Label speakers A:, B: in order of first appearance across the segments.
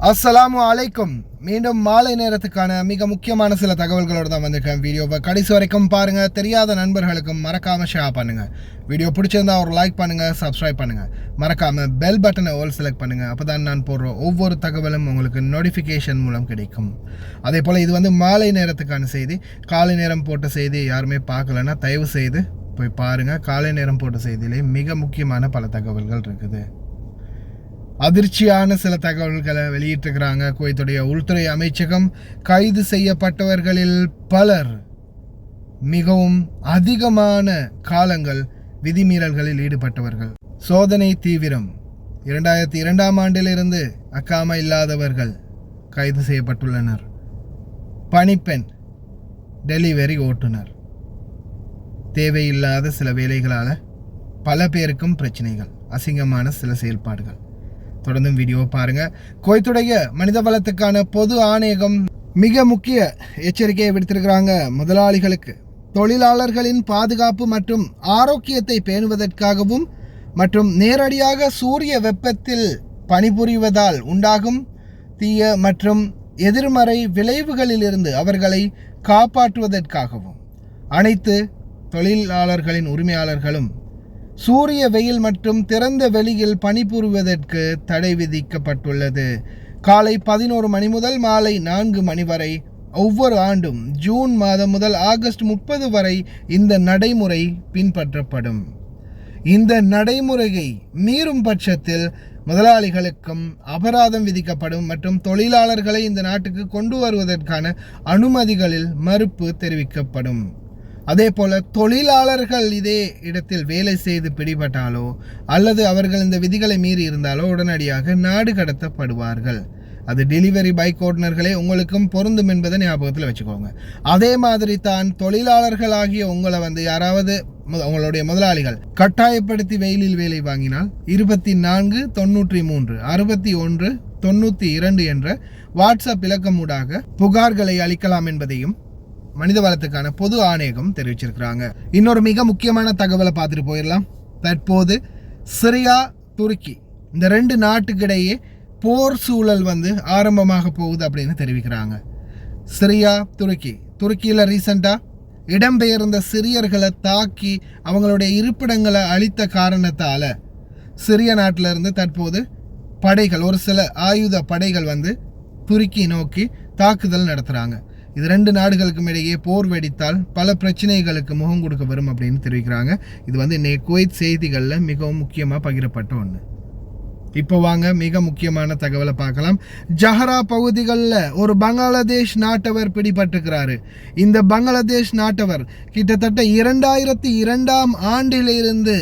A: அஸ்ஸலாமு அலைக்கும். மீண்டும் மாலை நேரத்துக்கான மிக முக்கியமான சில தகவல்களோடு தான் வந்திருக்கேன். வீடியோவை கடைசி வரைக்கும் பாருங்கள். தெரியாத நண்பர்களுக்கும் மறக்காமல் ஷேர் பண்ணுங்கள். வீடியோ பிடிச்சிருந்தா ஒரு லைக் பண்ணுங்கள், சப்ஸ்கிரைப் பண்ணுங்கள். மறக்காமல் பெல் பட்டனை ஓல் செலக்ட் பண்ணுங்கள். அப்போ தான் நான் போடுற ஒவ்வொரு தகவலும் உங்களுக்கு நோட்டிஃபிகேஷன் மூலம் கிடைக்கும். அதே போல் இது மாலை நேரத்துக்கான செய்தி. காலை நேரம் போட்ட செய்தி யாருமே பார்க்கலன்னா தயவு செய்து போய் பாருங்கள். காலை நேரம் போட்ட செய்தியிலே மிக முக்கியமான பல தகவல்கள் இருக்குது. அதிர்ச்சியான சில தகவல்களை வெளியிட்டிருக்கிறாங்க. குவைத்துடைய உள்துறை அமைச்சகம் கைது செய்யப்பட்டவர்களில் பலர் மிகவும் அதிகமான காலங்கள் விதிமீறல்களில் ஈடுபட்டவர்கள். சோதனை தீவிரம். 2002ஆம் ஆண்டிலிருந்து அக்காமா இல்லாதவர்கள் கைது செய்யப்பட்டுள்ளனர். பணிப்பெண், டெலிவரி ஓட்டுநர், தேவையில்லாத சில வேலைகளால் பல பேருக்கும் பிரச்சனைகள், அசிங்கமான சில செயல்பாடுகள். தொடர்ந்து வீடியோ பாருங்க. குவைத்துடைய மனித வளத்துக்கான பொது ஆணையகம் மிக முக்கிய எச்சரிக்கையை விடுத்திருக்கிறாங்க. முதலாளிகளுக்கு தொழிலாளர்களின் பாதுகாப்பு மற்றும் ஆரோக்கியத்தை பேணுவதற்காகவும் மற்றும் நேரடியாக சூரிய வெப்பத்தில் பணிபுரிவதால் உண்டாகும் தீய மற்றும் எதிர்மறை விளைவுகளிலிருந்து அவர்களை காப்பாற்றுவதற்காகவும் அனைத்து தொழிலாளர்களின் உரிமையாளர்களும் சூரிய வெயில் மற்றும் திறந்த வெளியில் பணிபுரிவதற்கு தடை விதிக்கப்பட்டுள்ளது. காலை 11 மணி முதல் மாலை 4 மணி வரை ஒவ்வொரு ஆண்டும் ஜூன் மாதம் முதல் ஆகஸ்ட் 30 வரை இந்த நடைமுறை பின்பற்றப்படும். இந்த நடைமுறையை மீறும் பட்சத்தில் முதலாளிகளுக்கும் அபராதம் விதிக்கப்படும் மற்றும் தொழிலாளர்களை இந்த நாட்டுக்கு கொண்டு வருவதற்கான அனுமதிகளில் மறுப்பு தெரிவிக்கப்படும். அதே போல தொழிலாளர்கள் இதே இடத்தில் வேலை செய்து பிடிபட்டாலோ அல்லது அவர்கள் இந்த விதிகளை மீறி இருந்தாலோ உடனடியாக நாடு கடத்தப்படுவார்கள். அது டெலிவரி பைக் ஓட்டுநர்களே உங்களுக்கும் பொருந்தும் என்பதை ஞாபகத்தில் வச்சுக்கோங்க. அதே மாதிரி தான் தொழிலாளர்களாகிய உங்களை யாராவது உங்களுடைய முதலாளிகள் கட்டாயப்படுத்தி வெயிலில் வேலை வாங்கினால் 24 93 61 92 என்ற வாட்ஸ்அப் இலக்கம் ஊடாக புகார்களை அளிக்கலாம் என்பதையும் மனித வளத்துக்கான பொது ஆணையகம் தெரிவிச்சிருக்கிறாங்க. இன்னொரு மிக முக்கியமான தகவலை பார்த்துட்டு போயிடலாம். தற்போது சிரியா, துருக்கி இந்த 2 நாட்டுக்கிடையே போர் சூழல் ஆரம்பமாக போகுது அப்படின்னு தெரிவிக்கிறாங்க. சிரியா, துருக்கியில் ரீசெண்டாக இடம்பெயர்ந்த சிரியர்களை தாக்கி அவங்களுடைய இருப்பிடங்களை அழித்த காரணத்தால் சிரிய நாட்டிலிருந்து தற்போது படைகள், ஒரு சில ஆயுத படைகள் துருக்கி நோக்கி தாக்குதல் நடத்துகிறாங்க. இது 2 நாடுகளுக்கும் இடையே போர் வெடித்தால் பல பிரச்சனைகளுக்கு முகம் கொடுக்க வரும் அப்படின்னு தெரிவிக்கிறாங்க. இது இன்னைக்கு குவைத் செய்திகளில் மிகவும் முக்கியமாக பகிரப்பட்ட ஒன்று. இப்போ வாங்க மிக முக்கியமான தகவலை பார்க்கலாம். ஜஹரா பகுதிகளில் ஒரு பங்களாதேஷ் நாட்டவர் பிடிபட்டிருக்கிறாரு. இந்த பங்களாதேஷ் நாட்டவர் கிட்டத்தட்ட 2002ஆம் ஆண்டிலிருந்து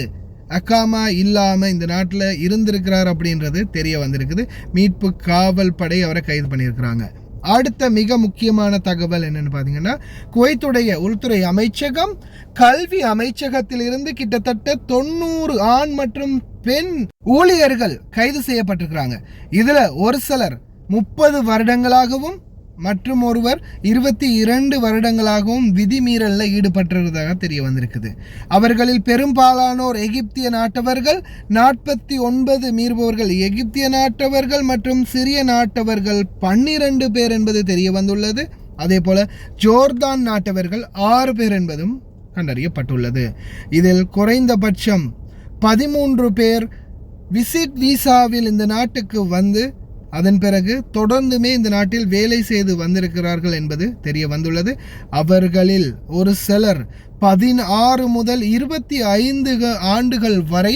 A: அக்காமா இல்லாமல் இந்த நாட்டில் இருந்திருக்கிறார் அப்படின்றது தெரிய வந்திருக்குது. மீட்பு காவல் படை அவரை கைது பண்ணியிருக்கிறாங்க. அடுத்த மிக முக்கியமான தகவல் என்னன்னு பார்த்தீங்கன்னா, குவைத்துடைய உள்துறை அமைச்சகம் கல்வி அமைச்சகத்தில் இருந்து கிட்டத்தட்ட 90 ஆண் மற்றும் பெண் ஊழியர்கள் கைது செய்யப்பட்டிருக்கிறாங்க. இதுல ஒரு சிலர் 30 வருடங்களாகவும் மற்றும் ஒருவர் 22 வருடங்களாகவும் விதிமீறலில் ஈடுபட்டிருந்ததாக தெரிய வந்திருக்குது. அவர்களில் பெரும்பாலானோர் எகிப்திய நாட்டவர்கள், 49 மீறுபவர்கள் எகிப்திய நாட்டவர்கள் மற்றும் சிரிய நாட்டவர்கள் 12 பேர் என்பது தெரிய வந்துள்ளது. அதே போல ஜோர்தான் நாட்டவர்கள் 6 பேர் என்பதும் கண்டறியப்பட்டுள்ளது. இதில் குறைந்தபட்சம் 13 பேர் விசிட் வீசாவில் இந்த நாட்டுக்கு அதன் பிறகு தொடர்ந்துமே இந்த நாட்டில் வேலை செய்து வந்திருக்கிறார்கள் என்பது தெரிய வந்துள்ளது. அவர்களில் ஒரு சிலர் 16 முதல் 25 ஆண்டுகள் வரை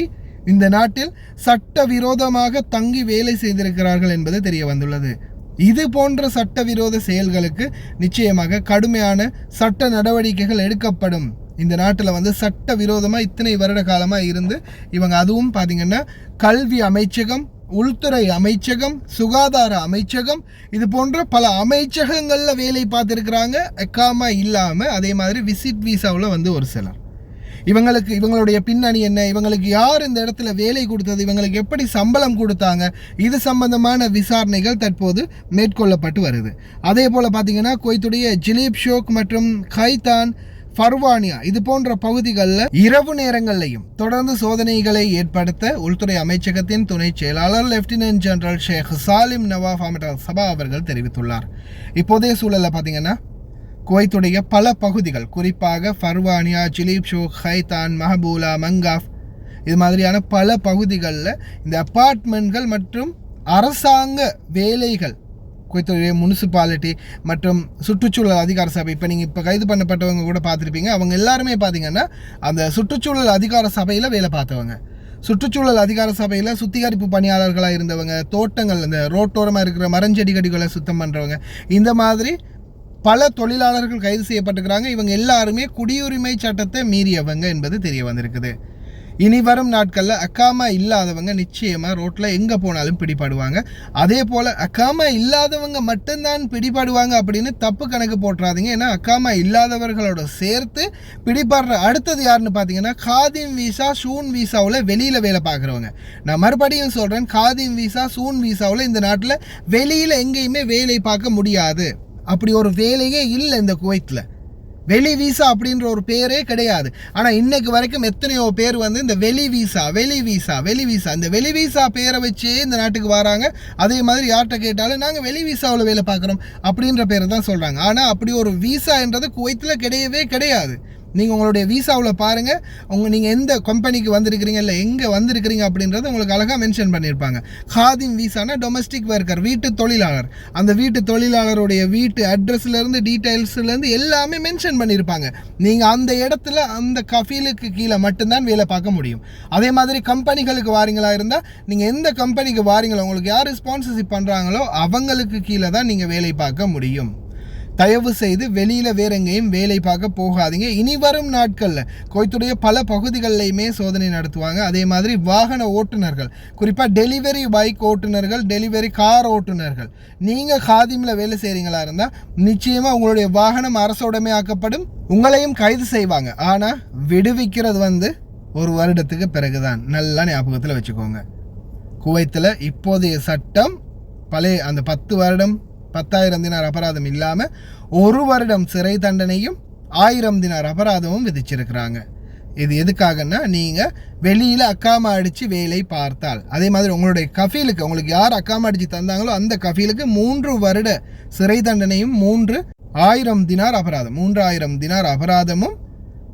A: இந்த நாட்டில் சட்டவிரோதமாக தங்கி வேலை செய்திருக்கிறார்கள் என்பது தெரிய வந்துள்ளது. இது போன்ற சட்டவிரோத செயல்களுக்கு நிச்சயமாக கடுமையான சட்ட நடவடிக்கைகள் எடுக்கப்படும். இந்த நாட்டில் சட்டவிரோதமாக இத்தனை வருட காலமாக இருந்து இவங்க அதுவும் பார்த்தீங்கன்னா கல்வி அமைச்சகம், உள்துறை அமைச்சகம், சுகாதார அமைச்சகம், இது போன்ற பல அமைச்சகங்களில் வேலை பார்த்துருக்குறாங்க அக்காமா இல்லாமல். அதே மாதிரி விசிட் வீசாவில் ஒரு சிலர். இவங்களுடைய பின்னணி என்ன, இவங்களுக்கு யார் இந்த இடத்துல வேலை கொடுத்தது, இவங்களுக்கு எப்படி சம்பளம் கொடுத்தாங்க, இது சம்பந்தமான விசாரணைகள் தற்போது மேற்கொள்ளப்பட்டு வருது. அதே போல் பார்த்தீங்கன்னா குவைத்துடைய ஜிலீப் ஷோக் மற்றும் கைதான் ஃபர்வானியா இது போன்ற பகுதிகளில் இரவு நேரங்களிலையும் தொடர்ந்து சோதனைகளை ஏற்படுத்த உள்துறை அமைச்சகத்தின் துணை செயலாளர் லெப்டினன்ட் ஜெனரல் ஷேக் சாலிம் நவாஃப் அஹ்மத் அல் சபா அவர்கள் தெரிவித்துள்ளார். இப்போதைய சூழலில் பார்த்தீங்கன்னா குவைத்துடைய பல பகுதிகள் குறிப்பாக ஃபர்வானியா, ஜிலீப் ஷோக், ஹைதான், மஹபூலா, மங்காஃப் இது மாதிரியான பல பகுதிகளில் இந்த அப்பார்ட்மெண்ட்கள் மற்றும் அரசாங்க வேலைகள் குவைத்துடைய முனிசிபாலிட்டி மற்றும் சுற்றுச்சூழல் அதிகார சபை இப்போ நீங்கள் இப்போ கைது பண்ணப்பட்டவங்க கூட பார்த்துருப்பீங்க. அவங்க எல்லாருமே பார்த்தீங்கன்னா அந்த சுற்றுச்சூழல் அதிகார சபையில் வேலை பார்த்தவங்க. சுற்றுச்சூழல் அதிகார சபையில் சுத்திகரிப்பு பணியாளர்களாக இருந்தவங்க, தோட்டங்கள் இந்த ரோட்டோரமாக இருக்கிற மரஞ்செடி கொடிகளை சுத்தம் பண்ணுறவங்க, இந்த மாதிரி பல தொழிலாளர்கள் கைது செய்யப்பட்டிருக்கிறாங்க. இவங்க எல்லாருமே குடியுரிமை சட்டத்தை மீறியவங்க என்பது தெரிய வந்திருக்குது. இனி வரும் நாட்களில் அக்காமா இல்லாதவங்க நிச்சயமாக ரோட்டில் எங்கே போனாலும் பிடிபடுவாங்க. அதே போல் அக்காமா இல்லாதவங்க மட்டும்தான் பிடிபடுவாங்க அப்படின்னு தப்பு கணக்கு போட்டுறாதீங்க. ஏன்னா அக்காமா இல்லாதவர்களோட சேர்த்து பிடிபடுற அடுத்தது யாருன்னு பார்த்தீங்கன்னா காதிம் வீசா, சூன் வீசாவில் வெளியில் வேலை பார்க்குறவங்க. நான் மறுபடியும் சொல்கிறேன், காதிம் வீசா, சூன் வீசாவில் இந்த நாட்டில் வெளியில் எங்கேயுமே வேலை பார்க்க முடியாது. அப்படி ஒரு வேலையே இல்லை இந்த குவைத்தில். வெளி வீசா அப்படின்ற ஒரு பேரே கிடையாது. ஆனால் இன்னைக்கு வரைக்கும் எத்தனையோ பேர் வந்து இந்த வெளி வீசா இந்த வெளி வீசா பேரை வச்சே இந்த நாட்டுக்கு வராங்க. அதே மாதிரி யார்கிட்ட கேட்டாலும் நாங்கள் வெளி வீசாவில் வேலை பார்க்குறோம் அப்படின்ற பேரை தான் சொல்கிறாங்க. ஆனால் அப்படி ஒரு வீசா என்றது குவைத்தில் கிடையவே கிடையாது. நீங்கள் உங்களுடைய வீசாவில் பாருங்கள், நீங்கள் எந்த கம்பெனிக்கு வந்திருக்கிறீங்க இல்லை எங்கே வந்திருக்கிறீங்க அப்படின்றத உங்களுக்கு அழகாக மென்ஷன் பண்ணியிருப்பாங்க. காதிம் வீசானா டொமஸ்டிக் ஒர்க்கர், வீட்டு தொழிலாளர். அந்த வீட்டு தொழிலாளருடைய வீட்டு அட்ரஸ்லேருந்து டீட்டெயில்ஸ்லேருந்து எல்லாமே மென்ஷன் பண்ணியிருப்பாங்க. நீங்கள் அந்த இடத்துல அந்த கஃபீலுக்கு கீழே மட்டும்தான் வேலை பார்க்க முடியும். அதே மாதிரி கம்பெனிகளுக்கு வாரீங்களா இருந்தால் நீங்கள் எந்த கம்பெனிக்கு வாரீங்களோ உங்களுக்கு யார் ஸ்பான்சர்ஷிப் பண்ணுறாங்களோ அவங்களுக்கு கீழே தான் நீங்கள் வேலை பார்க்க முடியும். தயவு செய்து வெளியில் வேற எங்கேயும் வேலை பார்க்க போகாதீங்க. இனி வரும் நாட்களில் குவைத்துடைய பல பகுதிகளிலையுமே சோதனை நடத்துவாங்க. அதே மாதிரி வாகன ஓட்டுநர்கள், குறிப்பாக டெலிவரி பைக் ஓட்டுநர்கள், டெலிவரி கார் ஓட்டுநர்கள், நீங்கள் காதிமில் வேலை செய்கிறீங்களா இருந்தால் நிச்சயமாக உங்களுடைய வாகனம் அரசோடமே ஆக்கப்படும். உங்களையும் கைது செய்வாங்க. ஆனால் விடுவிக்கிறது வந்து 1 வருடத்துக்கு பிறகுதான். நல்லா ஞாபகத்தில் வச்சுக்கோங்க. குவைத்தில் இப்போதைய சட்டம் பழைய அந்த 10 வருடம் 10,000 தினார் அபராதம் இல்லாமல் 1 வருடம் சிறை தண்டனையும் 1000 தினார் அபராதமும் விதிச்சிருக்கிறாங்க. இது எதுக்காகன்னா நீங்கள் வெளியில் அக்காமா அடித்து வேலை பார்த்தால், அதே மாதிரி உங்களுடைய கஃபீலுக்கு உங்களுக்கு யார் அக்காமா அடித்து தந்தாங்களோ அந்த கஃபீலுக்கு 3 வருட சிறை தண்டனையும் 3000 தினார் அபராதம், 3000 தினார் அபராதமும்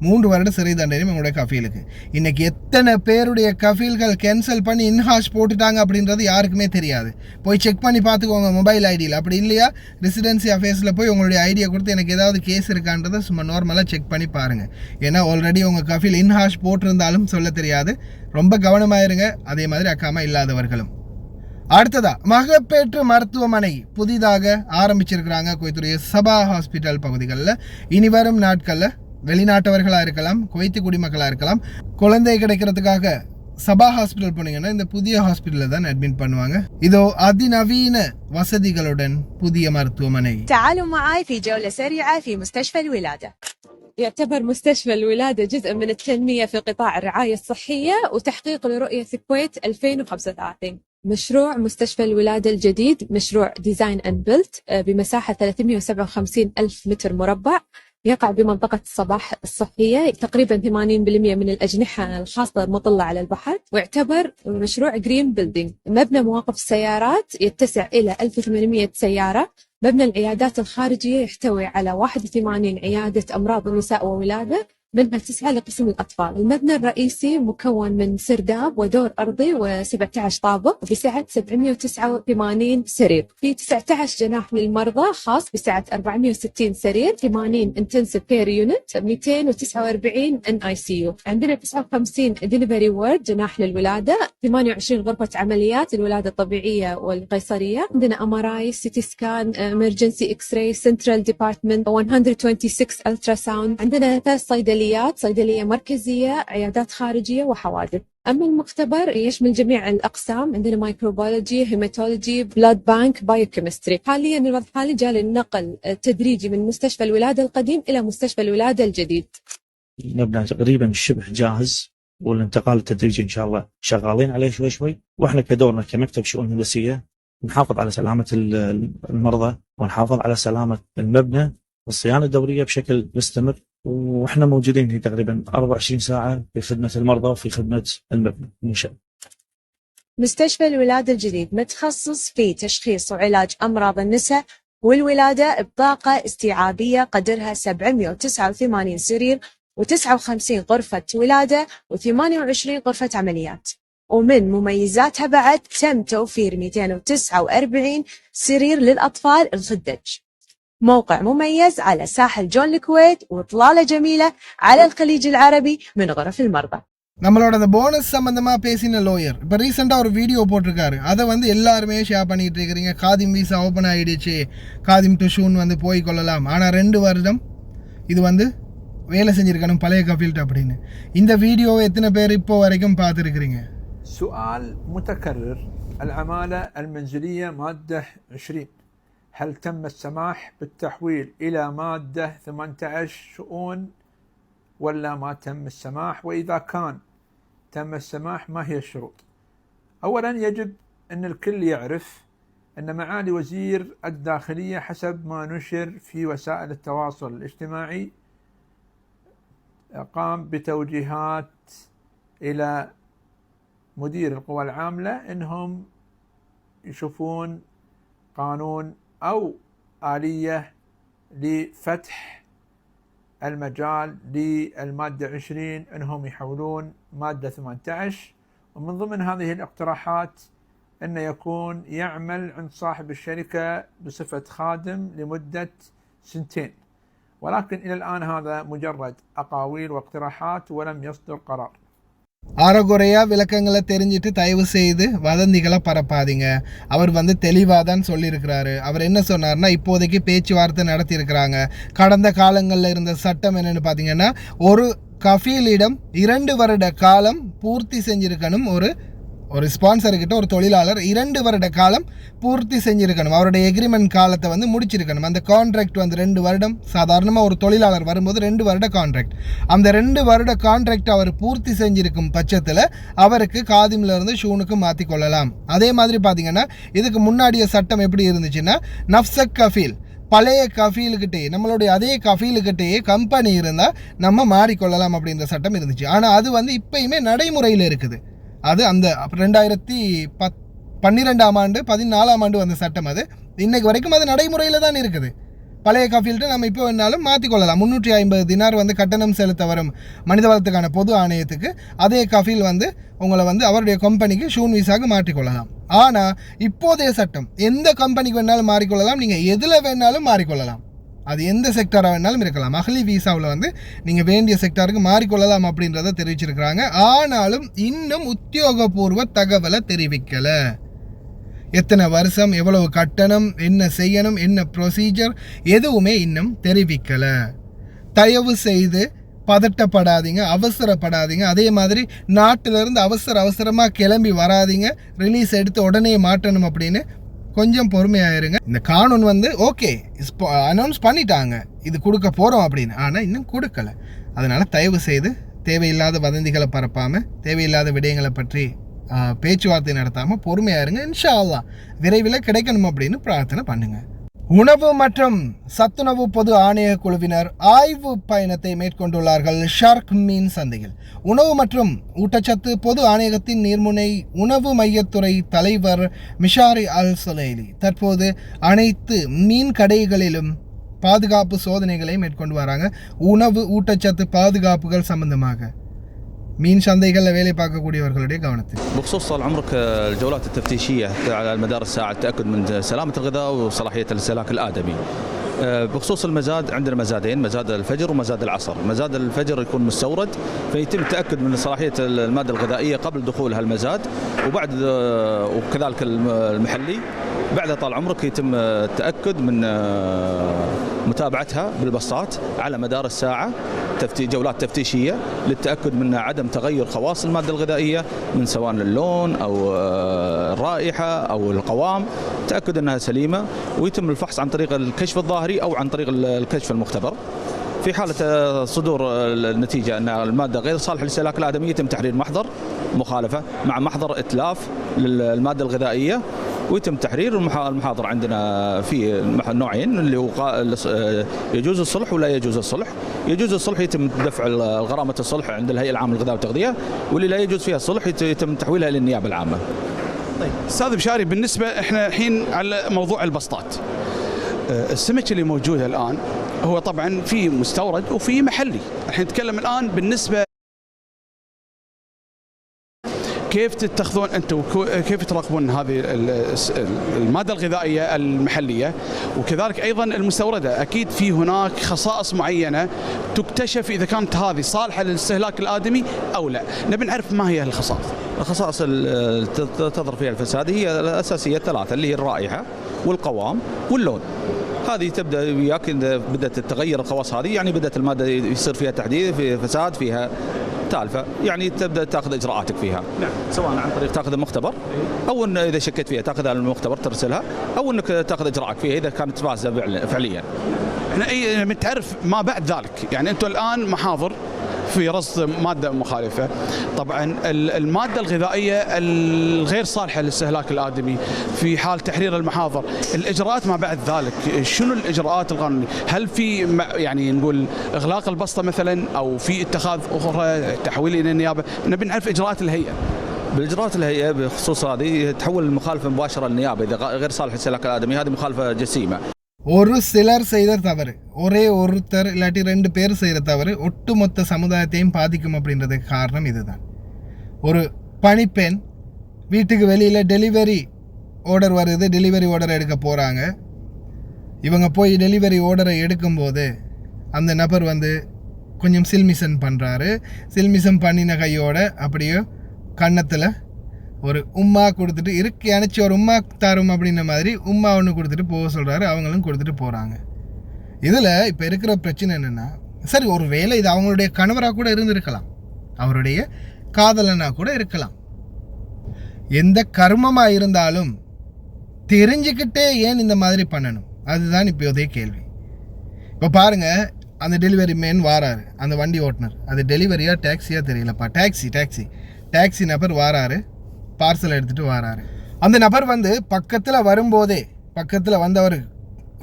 A: 3 வருட சிறை தண்டனையும் உங்களுடைய கஃபீலுக்கு. இன்னைக்கு எத்தனை பேருடைய கஃபீல்கள் கேன்சல் பண்ணி இன்ஹாஷ் போட்டுட்டாங்க அப்படின்றது யாருக்குமே தெரியாது. போய் செக் பண்ணி பார்த்துக்கோங்க மொபைல் ஐடியில். அப்படி இல்லையா ரெசிடென்சி அஃபேர்ஸில் போய் உங்களுடைய ஐடியா கொடுத்து எனக்கு ஏதாவது கேஸ் இருக்கான்றதை சும்மா நார்மலாக செக் பண்ணி பாருங்கள். ஏன்னா ஆல்ரெடி உங்கள் கஃபீல் இன்ஹாஷ் போட்டிருந்தாலும் சொல்ல தெரியாது. ரொம்ப கவனமாயிருங்க. அதே மாதிரி அக்காமா இல்லாதவர்களும். அடுத்ததா மகப்பேற்று மருத்துவமனை புதிதாக ஆரம்பிச்சிருக்கிறாங்க குவைத்துடைய சபா ஹாஸ்பிட்டல் பகுதிகளில். இனி வரும் நாட்களில் வெளிநாட்டவர்களாக இருக்கலாம், குவைத்து குடிமக்களாக இருக்கலாம், குழந்தை கிடைக்கிறதுக்காக சபா ஹாஸ்பிட்டல் போனீங்கன்னா இந்த புதிய ஹாஸ்பிட்டலில் தான் அட்மிட் பண்ணுவாங்க. இதோ அதிநவீன வசதிகளுடன் புதிய மருத்துவமனை.
B: تعالوا معي في جولة سريعة في مستشفى الولادة. يعتبر مستشفى الولادة جزء من التنمية في قطاع الرعاية الصحية وتحقيق لرؤية الكويت 2035. مشروع مستشفى الولادة الجديد مشروع ديزاين أند بيلت بمساحة 357 ألف متر مربع، يقع بمنطقة الصباح الصحية. تقريبا 80% من الأجنحة الخاصة مطلة على البحر، ويعتبر مشروع جرين بيلدينج. مبنى مواقف السيارات يتسع إلى 1800 سيارة. مبنى العيادات الخارجية يحتوي على 81 عيادة أمراض النساء وولادة، منها 9 لقسم الأطفال. المبنى الرئيسي مكون من سرداب ودور أرضي و17 طابق بسعة 789 سرير. في 19 جناح للمرضى خاص بسعة 460 سرير، 80 intensive care unit، 249 NICU. عندنا 59 delivery ward جناح للولادة، 28 غرفة عمليات الولادة الطبيعية والقيصرية. عندنا MRI، CT scan، emergency X-ray، central department، 126 ultrasound. عندنا 3 صيدلية مركزية، عيادات خارجية وحوادث. أما المختبر يشمل جميع الأقسام، عندنا مايكروبيولوجي، هيماتولوجي، بلاد بانك، بايوكيمستري. حاليا الوضع الحالي جاء للنقل التدريجي من مستشفى الولادة القديم إلى مستشفى الولادة الجديد.
C: نبنى تقريبا شبه جاهز، والانتقال التدريجي إن شاء الله شغالين عليه شوي شوي. وإحنا كدورنا كمكتب شؤون هندسية نحافظ على سلامة المرضى ونحافظ على سلامة المبنى والصيانة الدورية بشكل مستمر. واحنا موجودين هنا تقريبا 24 ساعة في خدمة المرضى وفي خدمة المنشأ.
B: مستشفى الولادة الجديد متخصص في تشخيص وعلاج أمراض النساء والولادة بطاقة استيعابية قدرها 789 سرير و59 غرفة ولادة و28 غرفة عمليات. ومن مميزاتها بعد تم توفير 249 سرير للأطفال الخدج. موقع مميز على ساحل جون الكويت وإطلالة جميلة على الخليج العربي من غرف المرضى.
A: நம்மளோட அந்த போனஸ் சம்பந்தமாக பேசின லோயர் இப்போ ரீசெண்டாக ஒரு வீடியோ போட்டிருக்காரு. அதை வந்து எல்லாருமே ஷேர் பண்ணிட்டு இருக்கிறீங்க. காதிம் வீசா ஓப்பன் ஆகிடுச்சு, காதிம் டு ஷூன் வந்து போய் கொள்ளலாம், ஆனால் 2 வருடம் இது வந்து வேலை செஞ்சுருக்கணும் பழைய கஃபீல்ட் அப்படின்னு. இந்த வீடியோவை எத்தனை பேர் இப்போ வரைக்கும் பார்த்துருக்கிறீங்க?
D: سؤال متكرر. العمالة المنزلية مادة 20 هل تم السماح بالتحويل إلى مادة 18 شؤون ولا ما تم السماح؟ وإذا كان تم السماح ما هي الشروط؟ أولا يجب أن الكل يعرف أن معالي وزير الداخلية حسب ما نشر في وسائل التواصل الاجتماعي قام بتوجيهات إلى مدير القوى العاملة أنهم يشوفون قانون أو آلية لفتح المجال للمادة 20 أنهم يحولون مادة 18. ومن ضمن هذه الاقتراحات أن يكون يعمل عند صاحب الشركة بصفة خادم لمدة 2 ولكن إلى الآن هذا مجرد أقاويل واقتراحات ولم يصدر قرار.
A: ஆரகுறையா விளக்கங்களை தெரிஞ்சிட்டு தயவு செய்து வதந்திகளை பரப்பாதீங்க. அவர் வந்து தெளிவாக தான் சொல்லியிருக்கிறாரு. அவர் என்ன சொன்னார்னா, இப்போதைக்கு பேச்சுவார்த்தை நடத்தியிருக்கிறாங்க. கடந்த காலங்களில் இருந்த சட்டம் என்னென்னு பார்த்தீங்கன்னா, ஒரு கஃபீலிடம் 2 வருட காலம் பூர்த்தி செஞ்சிருக்கணும். ஒரு ஸ்பான்சர்கிட்ட ஒரு தொழிலாளர் 2 வருட காலம் பூர்த்தி செஞ்சுருக்கணும். அவருடைய எக்ரிமெண்ட் காலத்தை வந்து முடிச்சிருக்கணும். அந்த கான்ட்ராக்ட் வந்து 2 வருடம். சாதாரணமாக ஒரு தொழிலாளர் வரும்போது 2 வருட கான்ட்ராக்ட். அந்த 2 வருட கான்ட்ராக்ட் அவர் பூர்த்தி செஞ்சிருக்கும் பட்சத்தில் அவருக்கு காதிமிலிருந்து ஷூனுக்கு மாற்றி கொள்ளலாம். அதே மாதிரி பார்த்தீங்கன்னா, இதுக்கு முன்னாடிய சட்டம் எப்படி இருந்துச்சுன்னா, நஃப்சக் கஃபீல் பழைய கஃபீலுக்கிட்டே நம்மளுடைய அதே கஃபீலுக்கிட்டேயே கம்பெனி இருந்தால் நம்ம மாறிக்கொள்ளலாம் அப்படின்ற சட்டம் இருந்துச்சு. ஆனால் அது வந்து இப்போயுமே நடைமுறையில் இருக்குது. அது அந்த 2012ஆம் ஆண்டு 14ஆம் ஆண்டு வந்த சட்டம். அது இன்னைக்கு வரைக்கும் அது நடைமுறையில் தான் இருக்குது. பழைய கஃபீல்ட்டை நம்ம இப்போ வேணாலும் மாற்றிக்கொள்ளலாம். 350 தினார் வந்து கட்டணம் செலுத்த வரும் மனிதவளத்துக்கான பொது ஆணையத்துக்கு அதே கஃபீல் வந்து உங்களை வந்து அவருடைய கம்பெனிக்கு ஷூன் வீசாக மாற்றிக்கொள்ளலாம். ஆனால் இப்போதைய சட்டம் எந்த கம்பெனிக்கு வேணாலும் மாறிக்கொள்ளலாம். நீங்கள் எதில் வேணாலும் மாறிக்கொள்ளலாம். அது எந்த செக்டாராக வேணாலும் இருக்கலாம். அகலி வீசாவில் வந்து நீங்கள் வேண்டிய செக்டாருக்கு மாறிக்கொள்ளலாம் அப்படின்றத தெரிவிச்சிருக்கிறாங்க. ஆனாலும் இன்னும் உத்தியோகபூர்வ தகவலை தெரிவிக்கலை. எத்தனை வருஷம், எவ்வளவு கட்டணம், என்ன செய்யணும், என்ன ப்ரொசீஜர் எதுவுமே இன்னும் தெரிவிக்கலை. தயவு செய்து பதட்டப்படாதீங்க, அவசரப்படாதீங்க. அதே மாதிரி நாட்டிலிருந்து அவசரமாக கிளம்பி வராதீங்க. ரிலீஸ் எடுத்து உடனே மாற்றணும் அப்படின்னு கொஞ்சம் பொறுமையாயிருங்க. இந்த கானூன் வந்து ஓகே அனௌன்ஸ் பண்ணிட்டாங்க இது கொடுக்க போகிறோம் அப்படின்னு, ஆனால் இன்னும் கொடுக்கலை. அதனால் தயவு செய்து தேவையில்லாத வதந்திகளை பரப்பாமல், தேவையில்லாத விடயங்களை பற்றி பேச்சுவார்த்தை நடத்தாமல் பொறுமையாயிருங்க. இன்ஷா அல்லாஹ் விரைவில் கிடைக்கணும் அப்படின்னு பிரார்த்தனை பண்ணுங்க. உணவு மற்றும் சத்துணவு பொது ஆணைய குழுவினர் ஆய்வு பயணத்தை மேற்கொண்டுள்ளார்கள் ஷார்க் மீன் சந்தையில். உணவு மற்றும் ஊட்டச்சத்து பொது ஆணையகத்தின் நீர்முனை உணவு மையத்துறை தலைவர் மிஷாரி அல் சுலைலி தற்போது அனைத்து மீன் கடைகளிலும் பாதுகாப்பு சோதனைகளை மேற்கொண்டு வராங்க. உணவு ஊட்டச்சத்து பாதுகாப்புகள் சம்பந்தமாக مين شانديقل வேலை பார்க்கக்கூடியவர்களுடைய கவனத்தில்.
E: بخصوص طال عمرك الجولات التفتيشيه على مدار الساعه التاكد من سلامه الغذاء وصلاحيه الاستهلاك الادمي. بخصوص المزاد عندنا مزادين، مزاد الفجر ومزاد العصر. مزاد الفجر يكون مستورد فيتم التاكد من صلاحيه الماده الغذائيه قبل دخولها المزاد وبعد وكذلك المحلي. بعد طال عمرك يتم التاكد من متابعتها بالبساط على مدار الساعه، جولات تفتيشيه للتاكد من عدم تغير خواص الماده الغذائيه من سواء اللون او الرائحه او القوام، تاكد انها سليمه ويتم الفحص عن طريق الكشف الظاهري او عن طريق الكشف المختبر. في حاله صدور النتيجه ان الماده غير صالحه للاستهلاك الادمي يتم تحرير محضر مخالفه مع محضر اتلاف للماده الغذائيه ويتم تحرير المحاضر. عندنا في نوعين اللي هو يجوز الصلح ولا يجوز الصلح. يجوز الصلح يتم دفع غرامة الصلح عند الهيئة العامة للغذاء والتغذية، واللي لا يجوز فيها الصلح يتم تحويلها إلى النيابة العامة.
F: طيب استاذ بشاري، بالنسبه احنا الحين على موضوع البسطات، السمك اللي موجوده الان هو طبعا في مستورد وفي محلي. الحين نتكلم الان بالنسبه كيف تتخذون انتم، كيف تراقبون هذه الماده الغذائيه المحليه وكذلك ايضا المستورده؟ اكيد في هناك خصائص معينه تكتشف اذا كانت هذه صالحه للاستهلاك الادمي او لا. نبي نعرف ما هي الخصائص.
E: الخصائص تظهر فيها الفساد هي الأساسية الثلاثة، اللي هي الرائحة والقوام واللون. هذه تبدا وياك بدات تتغير الخواص هذه، يعني بدات الماده يصير فيها تحديث، فيها فساد، فيها تالفه، يعني تبدا تاخذ اجراءاتك فيها.
C: نعم.
E: سواء عن طريق تاخذ المختبر، او ان اذا شكيت فيها تاخذها المختبر ترسلها، او انك تاخذ اجراءك فيها اذا كانت فاسده فعليا.
F: احنا بنتعرف ما بعد ذلك، يعني انتم الان محاضر في رصد ماده مخالفه. طبعا الماده الغذائيه الغير صالحه للاستهلاك الادمي في حال تحرير المحاضر، الاجراءات ما بعد ذلك شنو الاجراءات القانونيه؟ هل في يعني نقول اغلاق البسطه مثلا، او في اتخاذ اخرى تحويل الى النيابه؟ نبي نعرف اجراءات الهيئه.
E: بالاجراءات الهيئه بخصوص هذه تحول المخالفه مباشره للنيابه اذا غير صالح للاستهلاك الادمي، هذه مخالفه جسيمه.
A: ஒரு சிலர் செய்த தவறு, ஒரே ஒருத்தர் இல்லாட்டி 2 பேர் செய்கிற தவறு ஒட்டுமொத்த சமுதாயத்தையும் பாதிக்கும் அப்படின்றதுக்கு காரணம் இதுதான். ஒரு பணிப்பெண் வீட்டுக்கு வெளியில் டெலிவரி ஆர்டர் வருது, டெலிவரி ஆர்டர் எடுக்க போகிறாங்க. இவங்க போய் டெலிவரி ஆர்டரை எடுக்கும்போது அந்த நபர் வந்து கொஞ்சம் சில்மிசன் பண்ணுறாரு. சில்மிசன் பண்ணின கையோட அப்படியே கன்னத்தில் ஒரு உம்மா கொடுத்துட்டு இருக்கு அணைச்சி ஒரு உம்மா தரும் அப்படின்ற மாதிரி உம்மா ஒன்று கொடுத்துட்டு போக சொல்கிறாரு. அவங்களும் கொடுத்துட்டு போகிறாங்க. இதில் இப்போ இருக்கிற பிரச்சனை என்னென்னா, சரி ஒரு வேளை இது அவங்களுடைய கணவராக கூட இருந்திருக்கலாம், அவருடைய காதலனாக கூட இருக்கலாம். எந்த கர்மமாக இருந்தாலும் தெரிஞ்சுக்கிட்டே ஏன் இந்த மாதிரி பண்ணணும்? அதுதான் இப்போதைய கேள்வி. இப்போ பாருங்கள், அந்த டெலிவரி மேன் வாராரு, அந்த வண்டி ஓட்டுனர், அது டெலிவரியாக டாக்ஸியாக தெரியலப்பா, டாக்ஸி நபர் வாராரு, பார்சல் எடுத்துகிட்டு வராரு. அந்த நபர் வந்து பக்கத்தில் வந்தவர்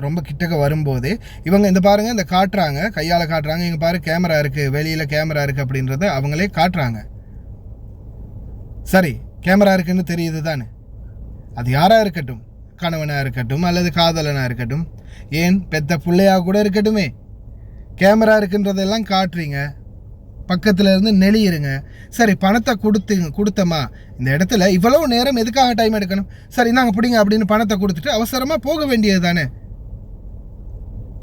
A: ரொம்ப கிட்டக்க வரும்போதே இவங்க இந்த பாருங்கள், இந்த காட்டுறாங்க, கையால் காட்டுறாங்க, இங்கே பாரு கேமரா இருக்குது, வெளியில் கேமரா இருக்குது அப்படின்றத அவங்களே காட்டுறாங்க. சரி, கேமரா இருக்குன்னு தெரியுது தானே, அது யாராக இருக்கட்டும், கணவனாக இருக்கட்டும் அல்லது காதலனாக இருக்கட்டும், ஏன் பெத்த பிள்ளையாக கூட இருக்கட்டுமே, கேமரா இருக்குன்றதெல்லாம் காட்டுறீங்க, பக்கத்தில் இருந்து நெளியிருங்க. சரி, பணத்தை கொடுத்தமா, இந்த இடத்துல இவ்வளவு நேரம் எதுக்காக டைம் எடுக்கணும்? சரி நாங்கள் பிடிங்க அப்படின்னு பணத்தை கொடுத்துட்டு அவசரமாக போக வேண்டியது தானே.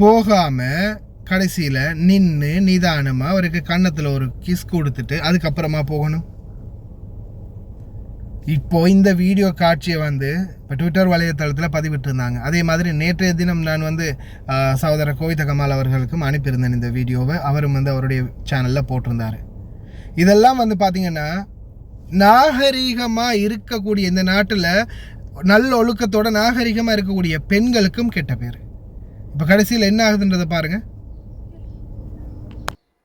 A: போகாமல் கடைசியில் நின்று நிதானமாக அவருக்கு கன்னத்தில் ஒரு கிஸ் கொடுத்துட்டு அதுக்கப்புறமா போகணும். இப்போ இந்த வீடியோ காட்சியை வந்து இப்போ ட்விட்டர் வலைத்தளத்தில் பதிவிட்டு இருந்தாங்க. அதே மாதிரி நேற்றைய தினம் நான் வந்து சகோதரர் கோவித கமால் அவர்களுக்கும் அனுப்பியிருந்தேன் இந்த வீடியோவை. அவரும் வந்து அவருடைய சேனலில் போட்டிருந்தார். இதெல்லாம் வந்து பார்த்திங்கன்னா நாகரீகமாக இருக்கக்கூடிய இந்த நாட்டில் நல்ல ஒழுக்கத்தோட நாகரீகமாக இருக்கக்கூடிய பெண்களுக்கும் கெட்ட பேர். இப்போ கடைசியில் என்ன ஆகுதுன்றதை பாருங்கள்.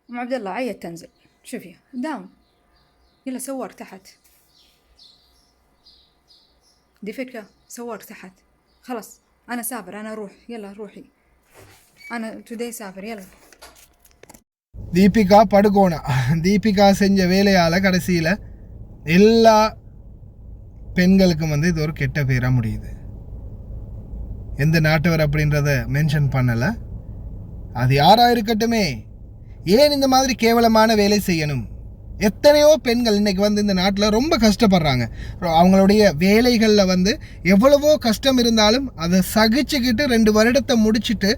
G: عبد الله عيت تنزل شوفي داون يلا سوار تحت دي فكرة سوار تحت خلاص أنا سافر أنا أروح يلا روحي أنا today سافر يلا.
A: தீபிகா படுகோனா, தீபிகா செஞ்ச வேலையால் கடைசியில் எல்லா பெண்களுக்கும் வந்து இது ஒரு கெட்ட பேராக முடியுது. எந்த நாட்டவர் அப்படின்றத மென்ஷன் பண்ணலை. அது யாராக இருக்கட்டுமே, ஏன் இந்த மாதிரி கேவலமான வேலை செய்யணும்? எத்தனையோ பெண்கள் இன்றைக்கி வந்து இந்த நாட்டில் ரொம்ப கஷ்டப்படுறாங்க. அவங்களுடைய வேலைகளில் வந்து எவ்வளவோ கஷ்டம் இருந்தாலும் அதை சகிச்சுக்கிட்டு 2 வருடத்தை முடிச்சுட்டு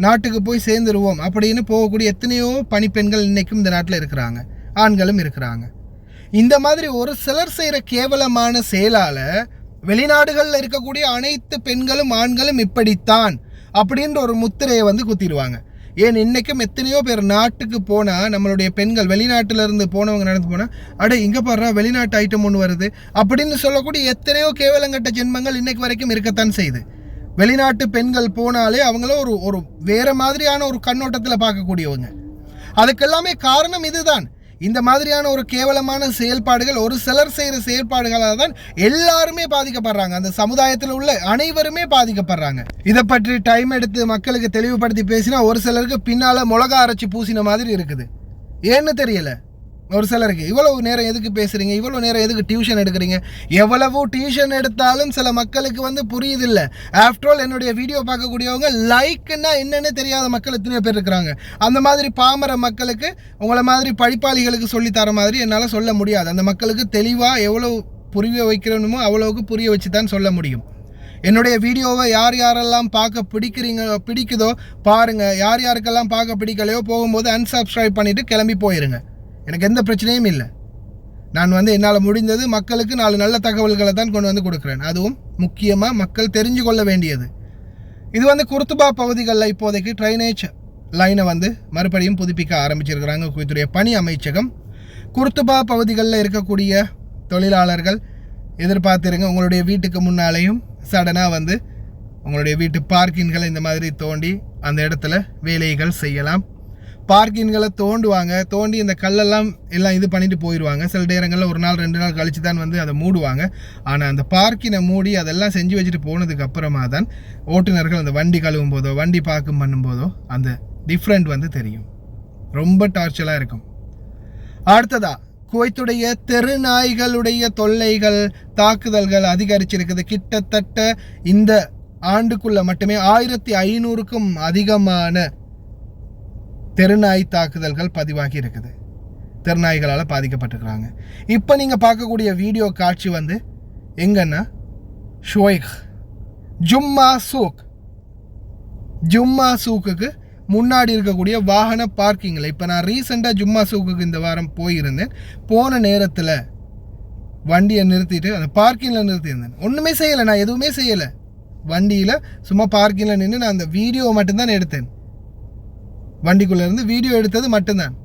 A: நாட்டுக்கு போய் சேர்ந்துருவோம் அப்படின்னு போகக்கூடிய எத்தனையோ பணிப்பெண்கள் இன்றைக்கும் இந்த நாட்டில் இருக்கிறாங்க, ஆண்களும் இருக்கிறாங்க. இந்த மாதிரி ஒரு சிலர் செய்கிற கேவலமான செயலால் வெளிநாடுகளில் இருக்கக்கூடிய அனைத்து பெண்களும் ஆண்களும் இப்படித்தான் அப்படின்ற ஒரு முத்திரையை வந்து குத்திடுவாங்க. ஏன் இன்றைக்கும் எத்தனையோ பேர் நாட்டுக்கு போனால், நம்மளுடைய பெண்கள் வெளிநாட்டிலேருந்து போனவங்க நடந்து போனால், அடே இங்கே பாடுறா வெளிநாட்டு ஐட்டம் ஒன்று வருது அப்படின்னு சொல்லக்கூடிய எத்தனையோ கேவலங்கட்ட ஜென்மங்கள் இன்றைக்கு வரைக்கும் இருக்கத்தான் செய்யுது. வெளிநாட்டு பெண்கள் போனாலே அவங்கள ஒரு வேறு மாதிரியான ஒரு கண்ணோட்டத்தில் பார்க்கக்கூடியவங்க. அதுக்கெல்லாமே காரணம் இதுதான். இந்த மாதிரியான ஒரு கேவலமான செயல்பாடுகள் ஒரு சிலர் செய்கிற செயல்பாடுகளால் தான் எல்லாருமே பாதிக்கப்படுறாங்க. அந்த சமுதாயத்தில் உள்ள அனைவருமே பாதிக்கப்படுறாங்க. இதை பற்றி டைம் எடுத்து மக்களுக்கு தெளிவுபடுத்தி பேசினா ஒரு சிலருக்கு பின்னால் மிளகா அரைச்சி பூசின மாதிரி இருக்குது. ஏன்னு தெரியல. ஒரு சிலருக்கு இவ்வளவு நேரம் எதுக்கு பேசுகிறீங்க, இவ்வளோ நேரம் எதுக்கு டியூஷன் எடுக்கிறீங்க? எவ்வளவோ டியூஷன் எடுத்தாலும் சில மக்களுக்கு புரியுதில்லை. ஆஃப்டர் ஆல் என்னுடைய வீடியோ பார்க்கக்கூடியவங்க லைக்குன்னா என்னென்னு தெரியாத மக்கள் எத்தனையோ பேர் இருக்கிறாங்க. அந்த மாதிரி பாமர மக்களுக்கு உங்களை மாதிரி படிப்பாளிகளுக்கு சொல்லித்தர மாதிரி என்னால் சொல்ல முடியாது. அந்த மக்களுக்கு தெளிவாக எவ்வளோ புரிய வைக்கிறணுமோ அவ்வளோவுக்கு புரிய வச்சு தான் சொல்ல முடியும். என்னுடைய வீடியோவை யார் யாரெல்லாம் பார்க்க பிடிக்குதோ பாருங்கள். யார் யாருக்கெல்லாம் பார்க்க பிடிக்கலையோ போகும்போது அன்சப்ஸ்கிரைப் பண்ணிவிட்டு கிளம்பி போயிருங்க. எனக்கு எந்த பிரச்சனையும் இல்லை. நான் என்னால் முடிந்தது மக்களுக்கு 4 நல்ல தகவல்களை தான் கொண்டு கொடுக்குறேன். அதுவும் முக்கியமாக மக்கள் தெரிஞ்சு கொள்ள வேண்டியது. இது குர்துபா பகுதிகளில் இப்போதைக்கு ட்ரைனேஜ் லைனை மறுபடியும் புதுப்பிக்க ஆரம்பிச்சிருக்கிறாங்க குவைத்துடைய பணி அமைச்சகம். குர்துபா பகுதிகளில் இருக்கக்கூடிய தொழிலாளர்கள் எதிர்பார்த்துருங்க. உங்களுடைய வீட்டுக்கு முன்னாலேயும் சடனாக உங்களுடைய வீட்டு பார்க்கின்களை இந்த மாதிரி தோண்டி அந்த இடத்துல வேலைகள் செய்யலாம். பார்க்கின்களை தோண்டி இந்த கல்லெல்லாம் எல்லாம் இது பண்ணிட்டு போயிடுவாங்க. சில நேரங்களில் 1 நாள் 2 நாள் கழித்து தான் அதை மூடுவாங்க. ஆனால் அந்த பார்க்கினை மூடி அதெல்லாம் செஞ்சு வச்சுட்டு போனதுக்கு அப்புறமா தான் ஓட்டுநர்கள் அந்த வண்டி கழுவும் போதோ வண்டி பார்க்கும் பண்ணும்போதோ அந்த டிஃப்ரெண்ட் தெரியும். ரொம்ப டார்ச்சலாக இருக்கும். அடுத்ததா குவைத்துடைய தெருநாய்களுடைய தொல்லைகள் தாக்குதல்கள் அதிகரிச்சிருக்குது. கிட்டத்தட்ட இந்த ஆண்டுக்குள்ள மட்டுமே 1500க்கும் அதிகமான தெருநாய் தாக்குதல்கள் பதிவாகி இருக்குது. தெருநாய்களால் பாதிக்கப்பட்டிருக்கிறாங்க. இப்போ நீங்கள் பார்க்கக்கூடிய வீடியோ காட்சி எங்கன்னா ஷோய்க் ஜும்மா சூக்குக்கு முன்னாடி இருக்கக்கூடிய வாகன பார்க்கிங்கில். இப்போ நான் ரீசெண்டாக ஜும்மா சூக்குக்கு இந்த வாரம் போயிருந்தேன். போன நேரத்தில் வண்டியை நிறுத்திட்டு அந்த பார்க்கிங்கில் நிறுத்தியிருந்தேன். ஒன்றுமே செய்யலை, நான் எதுவுமே செய்யலை. வண்டியில் சும்மா பார்க்கிங்கில் நின்று நான் அந்த வீடியோ மட்டும்தான் எடுத்தேன். வண்டிக்குள்ளேருந்து வீடியோ எடுத்தது மட்டும்தான்.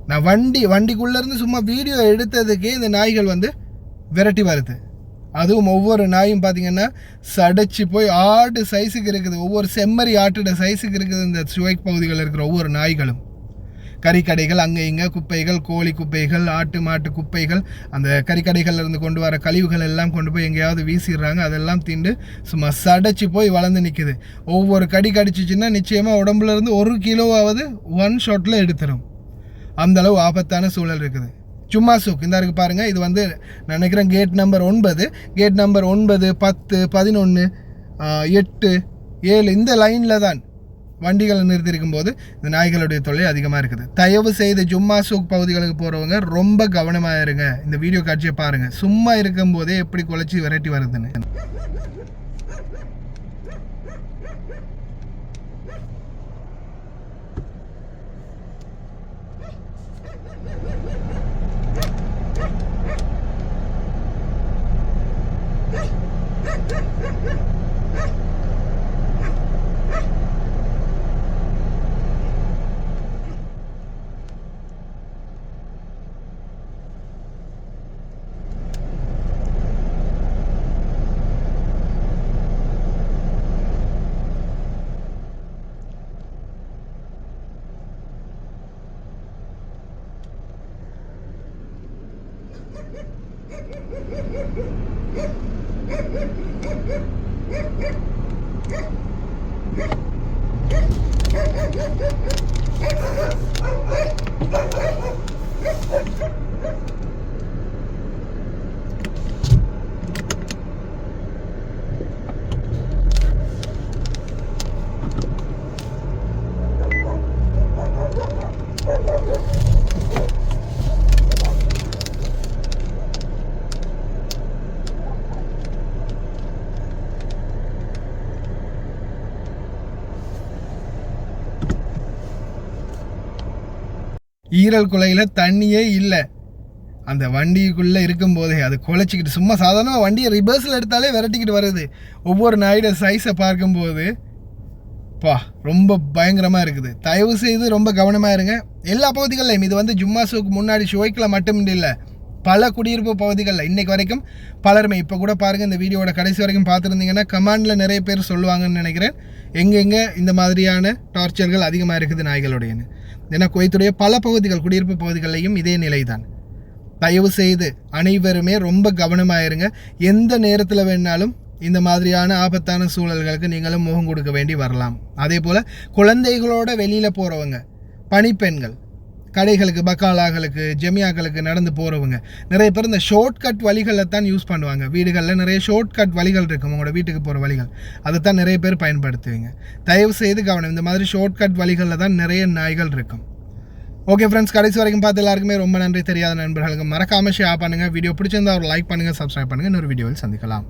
A: நான் வண்டிக்குள்ளேருந்து சும்மா வீடியோ எடுத்ததுக்கே இந்த நாய்கள் விரட்டி வருது. அதுவும் ஒவ்வொரு நாயும் பார்த்திங்கன்னா சடைச்சி போய் ஆட்டு சைஸுக்கு இருக்குது. ஒவ்வொரு செம்மறி ஆட்டோட சைஸுக்கு இருக்குது இந்த ஷோய்க் பகுதிகளில் இருக்கிற ஒவ்வொரு நாய்களும். கறிக்கடைகள் அங்கே இங்கே குப்பைகள், கோழி குப்பைகள், ஆட்டு மாட்டு குப்பைகள், அந்த கறிக்கடைகள்லேருந்து கொண்டு வர கழிவுகள் எல்லாம் கொண்டு போய் எங்கேயாவது வீசிடுறாங்க. அதெல்லாம் திண்டு சும்மா சடைச்சி போய் வளர்ந்து நிற்குது. ஒவ்வொரு கடிச்சிச்சின்னா நிச்சயமாக உடம்புலேருந்து 1 கிலோவாவது 1 ஷாட்டில் எடுத்துரும். அந்தளவு ஆபத்தான சூழல் இருக்குது. சும்மா சூக் இந்த இருக்கு பாருங்கள். இது நான் நினைக்கிறேன் கேட் நம்பர் 9, 10, 11, 8, 7 இந்த லைனில் தான் வண்டிகளை நிறுத்தியிருக்கும் போது இந்த நாய்களுடைய தொல்லை அதிகமாக இருக்குது. தயவு செய்து ஜும்மா சூக் பகுதிகளுக்கு போகிறவங்க ரொம்ப கவனமாக இருங்க. இந்த வீடியோ காட்சியை பாருங்கள். சும்மா இருக்கும் போதே எப்படி குலைச்சி விரட்டி வருதுன்னு. ஈரல் குலையில் தண்ணியே இல்லை. அந்த வண்டிக்குள்ளே இருக்கும்போதே அது குலைச்சிக்கிட்டு சும்மா சாதாரணமாக வண்டியை ரிவர்ஸில் எடுத்தாலே விரட்டிக்கிட்டு வருது. ஒவ்வொரு நாயோட சைஸை பார்க்கும்போது ரொம்ப பயங்கரமாக இருக்குது. தயவு செய்து ரொம்ப கவனமாக இருங்க. எல்லா பகுதிகளிலையும் இது ஜும்மா சூக்கு முன்னாடி ஷோய்க்கில் மட்டும் இல்லை, பல குடியிருப்பு பகுதிகளில் இன்றைக்கு வரைக்கும் பலருமே இப்போ கூட பாருங்கள், இந்த வீடியோட கடைசி வரைக்கும் பார்த்துருந்தீங்கன்னா கமெண்டில் நிறைய பேர் சொல்லுவாங்கன்னு நினைக்கிறேன் எங்கெங்கே இந்த மாதிரியான டார்ச்சர்கள் அதிகமாக இருக்குது நாய்களுடையன்னு. ஏன்னா குவைத்துடைய பல பகுதிகள் குடியிருப்பு பகுதிகளிலையும் இதே நிலைதான். தயவு செய்து அனைவருமே ரொம்ப கவனமாயிருங்க. எந்த நேரத்தில் வேணாலும் இந்த மாதிரியான ஆபத்தான சூழல்களுக்கு நீங்களும் முகம் கொடுக்க வேண்டி வரலாம். அதே போல் குழந்தைகளோட வெளியில் போகிறவங்க, பணிப்பெண்கள், கடைகளுக்கு, பக்காலாக்களுக்கு, ஜெமியாக்களுக்கு நடந்து போகிறவங்க, நிறைய பேர் இந்த ஷார்ட்கட் வழிகளில் தான் யூஸ் பண்ணுவாங்க. வீடுகளில் நிறைய ஷார்ட்கட் வழிகள் இருக்கும், உங்களோட வீட்டுக்கு போகிற வழிகள், அதை தான் நிறைய பேர் பயன்படுத்துவீங்க. தயவு செய்து கவனம், இந்த மாதிரி ஷார்ட்கட் வழிகளில் தான் நிறைய நாய்கள் இருக்கும். ஓகே ஃப்ரெண்ட்ஸ், கடைசி வரைக்கும் பார்த்து எல்லாருக்குமே ரொம்ப நன்றி. தெரியாத நண்பர்களுக்கு மறக்காமல் ஷேர் பண்ணுங்கள். வீடியோ பிடிச்சிருந்தா ஒரு லைக் பண்ணுங்கள், சப்ஸ்கிரைப் பண்ணுங்கள். இன்னொரு வீடியோவில் சந்திக்கலாம்.